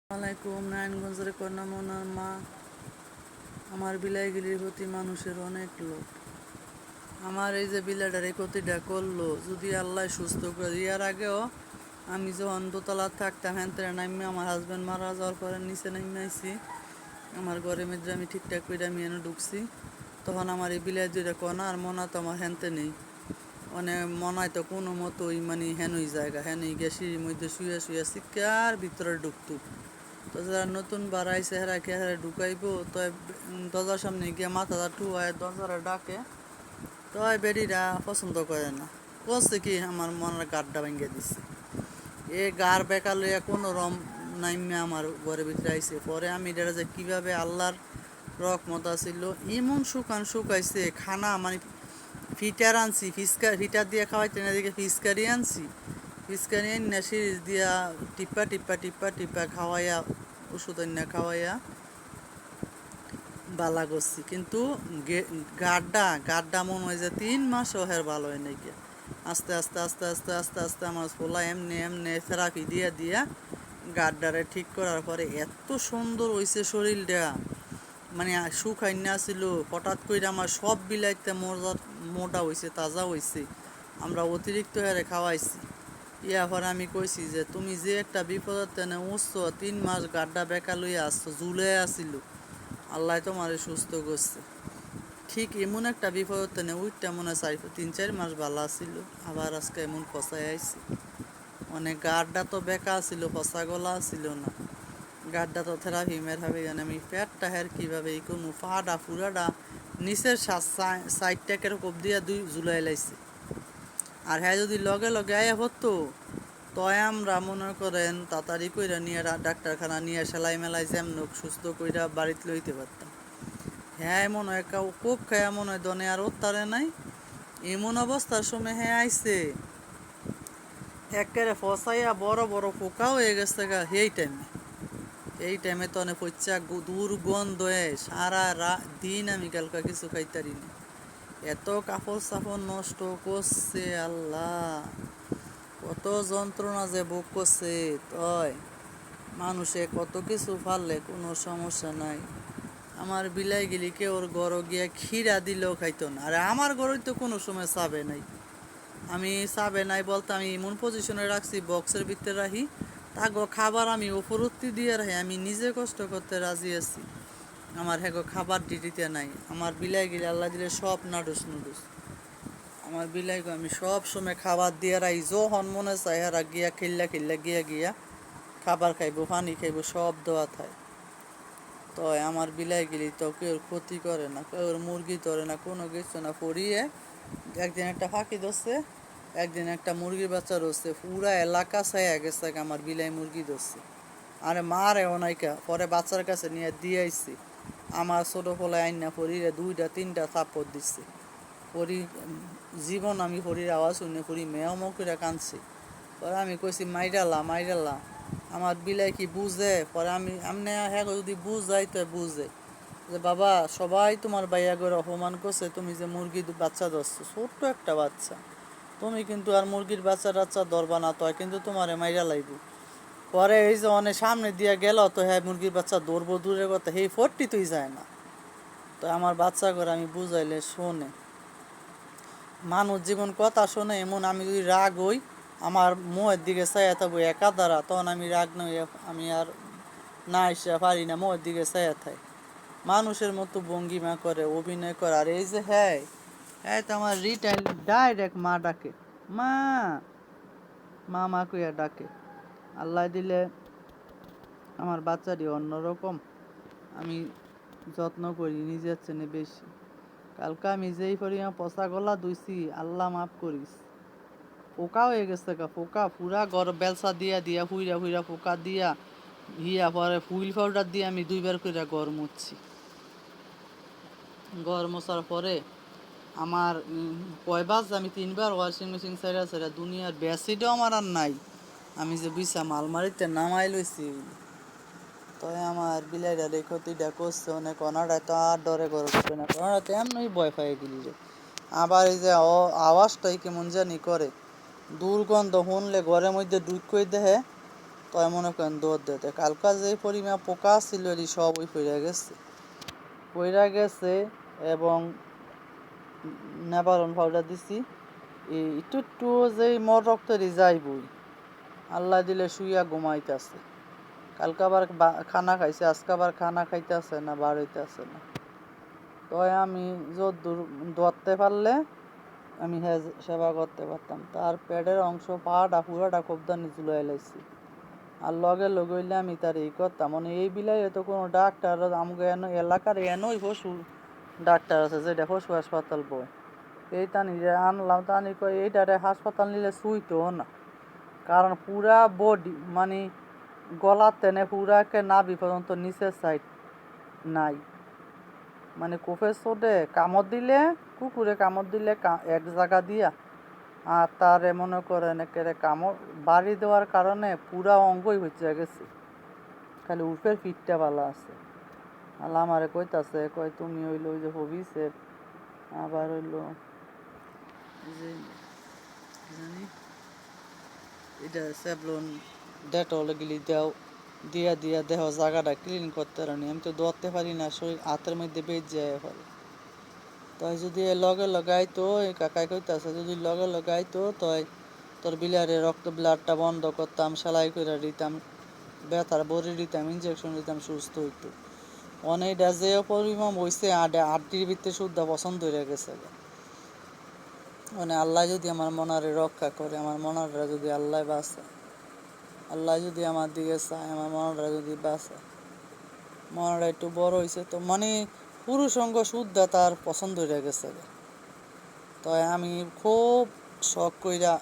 আলাইকুম। নারায়ণগঞ্জের কন্যামনার মা, আমার বিলাইগিরির প্রতি মানুষের অনেক লোভ। আমার এই যে বিলাইটার এই ক্ষতিটা করলো, যদি আল্লাহ সুস্থ করে। ইয়ার আগেও আমি যখন দোতলার থাকতাম হ্যান তেরা নামে আমার হাজব্যান্ড মারা যাওয়ার পরে নিচে নামে আইসি, আমার ঘরে মেয়েদের আমি ঠিকঠাক করে আমি এনে ঢুকছি, তখন আমার এই বিলাই দুইটা কনা আর মনা তো আমার হ্যানতে নেই। মানে মনায় তো কোনো মতোই মানে হেনই জায়গা হেনই গিয়ে সিঁড়ির মধ্যে শুয়ে শুয়ে শিক্ষার ভিতরে ঢুকতুক। তো যারা নতুন বাড়াইছে হেরা কে হেরা ঢুকাইবো, তো দরজার সামনে গিয়ে মাথাটা ঠুয়ায় দরজারে ডাকে, তো বেডিরা পছন্দ করে না। করছে কি আমার মনের গাড়টা ভেঙে দিচ্ছে। এ গার বেকা লইয়া কোনো রম নাইমে আমার ঘরের ভিতরে আইসে। পরে আমি এটা যে কীভাবে আল্লাহর রহমত ছিল, এমন শুকাইছে খানা মানে ফিটার আনছি, ফিটার দিয়ে খাওয়াইতে না দিকে ফিসকারি আনছি, ফিসকারি না সিরিজ দিয়া টিপ্পা টিপ্পা টিপ্পা টিপ্পা খাওয়াইয়া ওষুধ না খাওয়াইয়া বালা করছি। কিন্তু গাড্ডা মনে হয় যে 3 মাসও হের ভালো হয় নাই গিয়া। আস্তে আস্তে আস্তে আস্তে আস্তে আস্তে আমার পোলা এমনি এমনি থেরাপি দিয়া গাড্ডারে ঠিক করার পরে এত সুন্দর হয়েছে শরীরটা, মানে শুকাই না ছিল। হঠাৎ করে আমার সব বিলাইতে মোটা হয়েছে, তাজা হয়েছে। আমরা অতিরিক্ত হারে খাওয়াইছি। পরে আমি কইছি যে তুমি যে একটা বিপদের তেনে উঠছো, 3 মাস গাড্ডা বেকা লইয়া আসছো, ঝুলে আসিল, আল্লাহ তোমার সুস্থ করছে। ঠিক এমন একটা বিপদের তেনে উঠটা মনে হয় 3-4 মাস ভালো আসিল, আবার আজকে এমন ফসাই আইছি। মানে গাড্ডা তো বেকা ছিল, ফসা গলা ছিল না। গাড্ডা তো থেরাপি মেরাপি জানে আমি পেটটা হের কীভাবে এই কোনো ফাটা ফুরাটা নিচের সাইডটা কেরকম দিয়া ঝুলাই লাইছে। আর হ্যাঁ যদি লগে লগে আয়া হতো, তয় আমরা মনে করেন তাড়াতাড়ি কইরা নিয়ে ডাক্তারখানা নিয়ে সেলাই মেলাই যেমন সুস্থ কইরা বাড়িতে লইতে পারতাম। হ্যাঁ মনে হয় কোপ খায়া মনে হয় দনে আর ওত্তারে নাই। এমন অবস্থার সময় হ্যাঁ আইসে একেবারে ফসাইয়া বড় বড় পোকা হয়ে গেছে গা। এই টাইমে তো অনেক পচ্চা দুর্গন্ধ সারা দিন আমি কালকা কিছু খাইতারি না। এত কাপড় সাপড় নষ্ট করছে আল্লাহ, কত যন্ত্রণা যে ভোগ করছে। তয় মানুষে কত কিছু পারলে কোনো সমস্যা নাই। আমার বিলাই গেলিকে ওর গড় গিয়া ক্ষীরা দিলেও খাইতো না। আরে আমার গড়ই তো কোনো সময় চাবে নাই। আমি চাবে নাই বলতে আমি এমন পজিশনে রাখছি, বক্সের ভিতরে রাখি, তাগো খাবার আমি উপরত্তি দিয়ে রাখি। আমি নিজে কষ্ট করতে রাজি আছি, আমার হ্যাগো খাবার দিতে নাই। আমার বিলাই গেলে আল্লাহ দিলে সব নাডুস নুডুস। আমার বিলাইকে আমি সব সময় খাবার দিয়ে রাখি, যখন মনে চাই হেরা গিয়া খেললা গিয়া খাবার খাইবো, পানি খাইবো, সব দেওয়া থায়। তো আমার বিলাই গেলি তো কেউ ক্ষতি করে না, কেউ মুরগি ধরে না, কোনো কিছু না। পড়িয়ে একদিন একটা ফাঁকি ধরছে, একদিন একটা মুরগির বাচ্চা ধরছে, পুরা এলাকা ছায়া গেছে আমার বিলাই মুরগি ধরছে। আরে মারে অনাইকা পরে বাচ্চার কাছে নিয়ে দিয়ে আইসি। আমার ছোটো ফলে আইনা পরিরে 2-3টা থাপ্পড় দিচ্ছে। পরি জীবন আমি হরির আওয়াজ শুনে পরি মেয় করে কাঁদছি। পরে আমি কইছি মাইরালা। আমার বিলাই কি বুঝে? পরে আমি হ্যাঁ যদি বুঝাই তো বুঝে যে বাবা সবাই তোমার বাইয়া করে অপমান করছে, তুমি যে মুরগির বাচ্চা ধরছো, ছোট্ট একটা বাচ্চা, তুমি কিন্তু আর মুরগির বাচ্চা ধরবা না, তো কিন্তু তোমারে মাইরা লাইব। পরে এই যে অনেক সামনে দিয়ে গেল, তো হ্যাঁ মুরগির বাচ্চা ধরবো দূরের কথা, এই ফোরটি তুই যায় না। তো আমার বাচ্চা করে আমি বুঝাইলে শোনে। মানুষ জীবন কথা শোনে এমন। আমি যদি রাগ হই, আমার মুহের দিকে চাইয়া থাকবো একা দ্বারা, তখন আমি রাগ নই, আমি আর না এসে পারি না, মুহের দিকে চাইয়া থাই। মানুষের মতো ভঙ্গিমা করে, অভিনয় করে। আর এই যে হ্যাঁ হ্যাঁ তো আমার রিটাইল ডাইরেক্ট মা ডাকে, মা মা কইয়া ডাকে। আল্লাহ দিলে আমার বাচ্চাটি অন্যরকম, আমি যত্ন করি নিজের চেয়ে বেশি। কালকে আমি যেই পরিমাণ পচা গলা ধুইছি, আল্লাহ মাফ করিস, পোকা হয়ে গেছে পোকা পুরা ঘর বেলসা দিয়া হুইরা পোকা দিয়া পরে হুইল পাউডার দিয়ে আমি 2বার করে ঘর মুছছি। ঘর মোছার পরে আমার কয়বার আমি 3বার ওয়াশিং মেশিন ছেড়া দুনিয়ার বেসিডও আমার আর নাই। আমি যে বিছাম আলমারিতে নামাই লইছি। তো আমার বিলাইটা রে ক্ষতিটা করছে অনেক। অনারা তো আর ডরে ঘর করবে না, ওনারা তো এমনই ভয় পাই গেলি রে। আবার এই যে আওয়াজটাই কেমন জানি করে, দুর্গন্ধ শুনলে ঘরের মধ্যে ঢুকই দেহে, তো মনে করেন দৌড় দিতে কালকা যে পরিমাণ পোকা ছিল সব ওই পইরা গেছে এবং নেবারন পাউডার দিছি একটু একটু যে মর রক্তেরই যাইবই আল্লাহ দিলে শুইয়া ঘুমাইতেছে কালকে আবার খানা খাইছে আজকে আবার খানা খাইতেছে না বাড়াইতেছে না তো আমি যদ্দূর ধরতে পারলে আমি সেবা করতে পারতাম তার পেটের অংশ পাটা পুরাটা কোপদানি চুলাই লাইছি আর লগে লগে হইলে আমি তার এই করতাম মানে এই বিলাই তো কোনো ডাক্তার আমাকে এলাকার এনই পশু ডাক্তার আছে যেটা পশু হাসপাতাল বয় এই টানিরে আনলাম টানি কই এইটারে হাসপাতাল নিলে শুইতো না কারণ পুরা বডি মানে গলার টেনে পুরাকে নাভি পর্যন্ত নিচের সাইড নাই মানে কোফের চোটে কামড় দিলে কুকুরে কামড় দিলে এক জায়গা দিয়া আর তারে মনে করেন একেবারে কামড় বাড়ি দেওয়ার কারণে পুরা অঙ্গই হচ্ছে গেছে খালি উফের পিঠটা ভালো আছে আল্লাহ আমারে কইতাছে কয় তুমি হইলো ওই যে হবিছে আবার হইলো যে জানি এটা স্যাভলন ডেটল গিলি দাও দিয়া দিয়া দেহ জায়গাটা ক্লিন করতে পারি আমি তো ধরতে পারি না শরীর হাতের মধ্যে বেজ যায় ফলে তাই যদি লগে লগাইতো এই কাকাই কইতাছে যদি লগে লগাইতো তাই তোর বিলারে রক্ত ব্লাডটা বন্ধ করতাম সেলাই করে দিতাম ব্যথার বড়ি দিতাম ইঞ্জেকশন দিতাম সুস্থ হইতো অনেকটা যে পরিমাণ হয়েছে আটটির ভিতরে শুদ্ধ পছন্দ হয়ে গেছে মানে আল্লাহ যদি আমার মনারে রক্ষা করে আমার মনাররা যদি আল্লাহ বাঁচে আল্লাহ যদি আমার দিকে চায় আমার মনাররা যদি বাঁচে মনারা একটু বড় হয়েছে তো মানে পুরুষ অঙ্গ শুদ্ধ তার পছন্দ হয়ে গেছে তাই আমি খুব শখ কইরা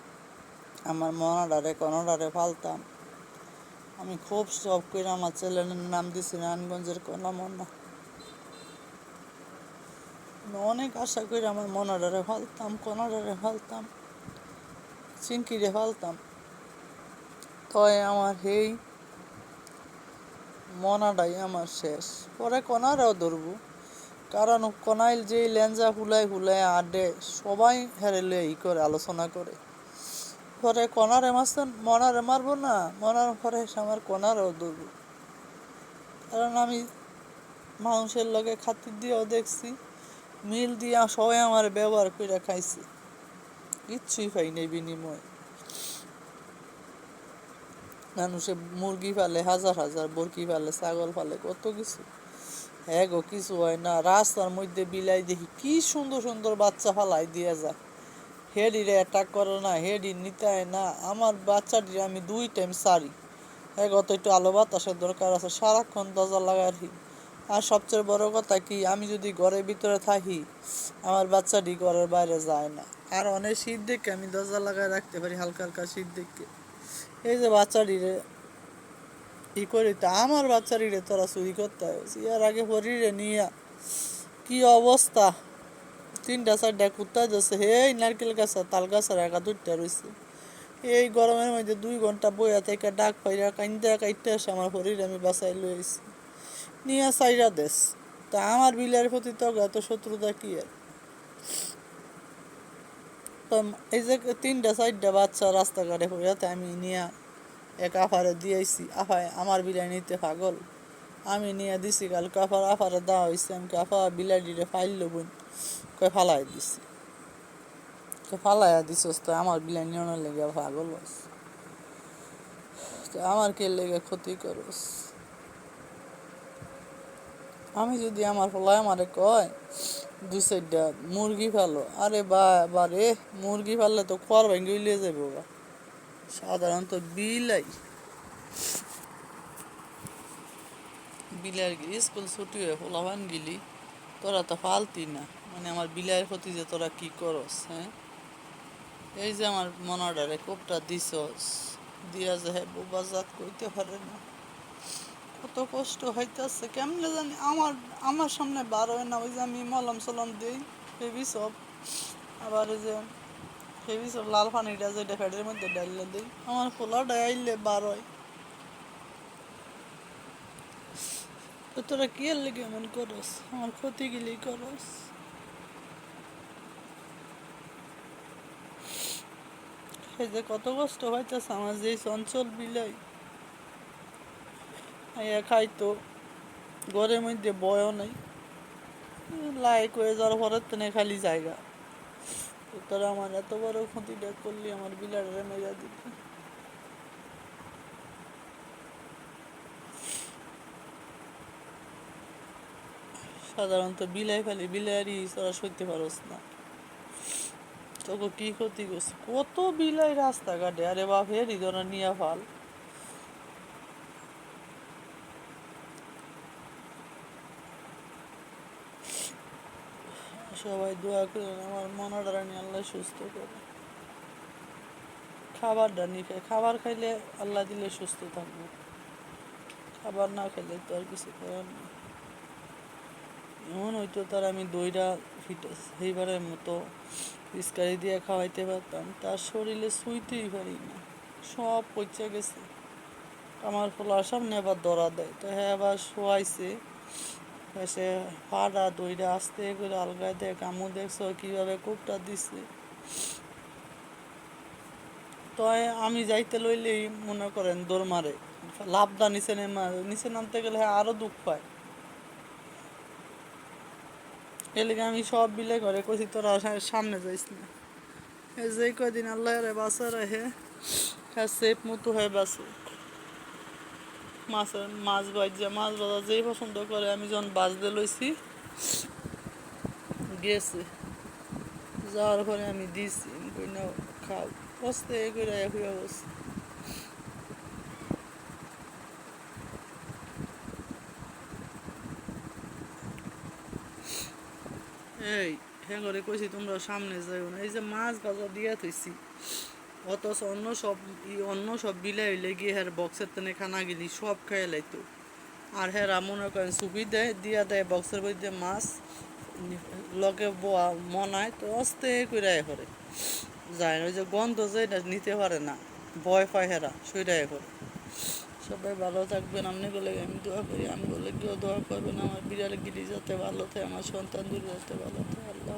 আমার মনাডারে কনাডারে ফালতাম আমি খুব শখ কইরা আমার ছেলের নাম দিছি নারায়ণগঞ্জের কনা মনা অনেক আশা করে আমার মনাডারে ফালতাম কনাডারে ফালতাম চিনকিরে ফালতাম তাই আমার এই মনাটাই আমার শেষ পরে কনারাও ধরবো কারণ কনাইল যে লেঞ্জা হুলাই হুলাই আডে সবাই হেরেলে ই করে আলোচনা করে পরে কনারে মারছেন মনারে মারবো না মনার পরে আমার কনারও ধরবো কারণ আমি মানুষের লগে খাতির দিয়েও দেখছি মিল দিয়া সবাই আমার ব্যবহার করে খাইছি কিচ্ছুই পাই নেই বিনিময় মানুষে মুরগি পালে হাজার হাজার বরকি পালে ছাগল পালে কত কিছু হ্যাঁ গো কিছু হয় না রাস্তার মধ্যে বিলাই দেখি কি সুন্দর সুন্দর বাচ্চা ফালাই দিয়ে যায় হেডিরে অ্যাটাক করে না হেডি নিতে হয় না আমার বাচ্চাটির আমি 2 টাইম সারি হ্যাঁ গত একটু আলো বাতাসের দরকার আছে সারাক্ষণ দরজা লাগাই আর সবচেয়ে বড় কথা কি আমি যদি ঘরের ভিতরে থাকি আমার বাচ্চাটি ঘরের বাইরে যায় না আর অনেক শীত দেখে আমি দরজা লাগায় রাখতে পারি হালকা হালকা শীত দেখে এই যে বাচ্চাটিরে ই করি তা আমার বাচ্চাটিরে তোরা চুরি করতে হয় এর আগে হরিরে নিয়ে কি অবস্থা 3-4টা কুত্তা যাচ্ছে এই নারকেল গাছা তাল গাছের 1-2টা রয়েছে এই গরমের মধ্যে 2 ঘন্টা বইয়া থেকে ডাক পাইরা কাইন্দা কাইতে আসে আমার হরির আমি বাসায় লইছি নিয়ে চাইরা দেশ তা আমার বিলের প্রতি তো এত শত্রুতা কি আর তো এই যে 3-4টা বাচ্চা রাস্তাঘাটে হইয়াতে আমি নিয়ে এক আফারে দিয়েছি আফায় আমার বিলাই নিতে পাগল আমি নিয়ে দিছি কালকে আফারে দেওয়া হয়েছে আমি আফা বিলাইটিরে ফাইল বোন কয়ে ফালাই দিছি ফালাইয়া দিছস তো আমার বিলাই নিয়ে লেগে পাগল হস তো আমার কে লেগে ক্ষতি করস আমি যদি আমার ফলায় আমারে কয় 2-4টা মুরগি ফালো আরে বারে মুরগি ফাললে তো খড় ভেঙে লিয়ে যাবো সাধারণত বিলার স্কুল ছুটি হয়ে ফলাবান গেলি তোরা তো ফালতি না মানে আমার বিলাইয়ের প্রতি যে তোরা কি করস হ্যাঁ এই যে আমার মনাডারে কোপটা দিছস দিয়া যে হ্যাঁ বোবাজাত করতে পারে না কত কষ্ট হইতেছে কেমনে জানি আমার সামনে বার হয় না ওই যে আমি মলম সলম দিই হেভি সব আবার ওই যে হেভি সব লাল পানিটা যেটা ফ্যাটের মধ্যে ডাইলে দিই আমার ফোলা ডাইলে বার হয় তো তোরা কি এর লেগে এমন করস আমার ক্ষতি গেলি করস এই যে কত কষ্ট হইতেছে আমার যে চঞ্চল বিলাই খাইতো, ঘরের মধ্যে বয়ও নাই, লাইক হয়ে যাওয়ার পরের তেনে খালি জায়গা। তোরা আমার এত বড় ক্ষতিটা করলি, আমার বিলারে মেরা দিলি। সাধারণত বিলাই ফেলি, বিলাইরই তোরা সইতে পারস না। তোকে কি ক্ষতি করছে, কত বিলাই রাস্তাঘাটে, আরে বাপ হে হৃদয় নিয়ে ফাল। সবাই দোয়া করেন আমার মনাডারা নিয়ে আল্লাহ সুস্থ করে। খাবারটা নিয়ে খাই, খাবার খাইলে আল্লাহ দিলে সুস্থ থাকবো, খাবার না খাইলে তো আর কিছু করার নেই। এমন হইতো তার আমি দইটা সেইবারের মতো পিচকারি দিয়ে খাওয়াইতে পারতাম, তার শরীরে ছুঁইতেই পারি না, সব পচে গেছে। আমার ফলার সামনে আবার ধরা দেয়, তো হ্যাঁ আবার শোয়াইছে, সে পাড়া দইটা আস্তে করে আলগায় দেয়, কামু দেখছ কীভাবে কোপটা দিছে। তো আমি যাইতে লইলেই মনে করেন দৌড় মারে, লাভদা নিচে নামতে গেলে আরও দুঃখ পায়। এলাকা আমি সব বিলে করে কইছি তোরা সামনে যাইস না। যেই কয়দিন আল্লাহ রে বাঁচা রাখে, হ্যাঁ সেফ মতো হয়ে বাঁচো। মাছ মাছ বাজার যেই পছন্দ করে, আমি যখন বাজতে লইছি গেছে, যাওয়ার পরে আমি দিছি, কই না খাও, বসতে করে হয়ে বসে। এই হ্যাঁ করে কইছি তোমরা সামনে যাইও না, এই যে মাছ বাজার দিয়া থইছি, অথচ অন্য সব বিলাই হইলে গিয়ে হ্যাঁ বক্সের তেনে খানা গেলি সব খাইয়ে লাইতো। আর হ্যাঁ মনে করেন সুপি দেয় দিয়া দেয় বক্সের মধ্যে মাছ, লগে বোয়া মনায় তো অস্তে করে করে যায়, ওই যে গন্ধ যে এটা নিতে পারে না, ভয় পায় হেরা সইরাই করে। সবাই ভালো থাকবেন, আপনি বলে আমি দোয়া করি, আমি বলে কেউ দোয়া করবেন আমার বিড়াল গিরি যাতে ভালো থাকে, আমার সন্তান দূর যাতে ভালো থাকে। আল্লাহ।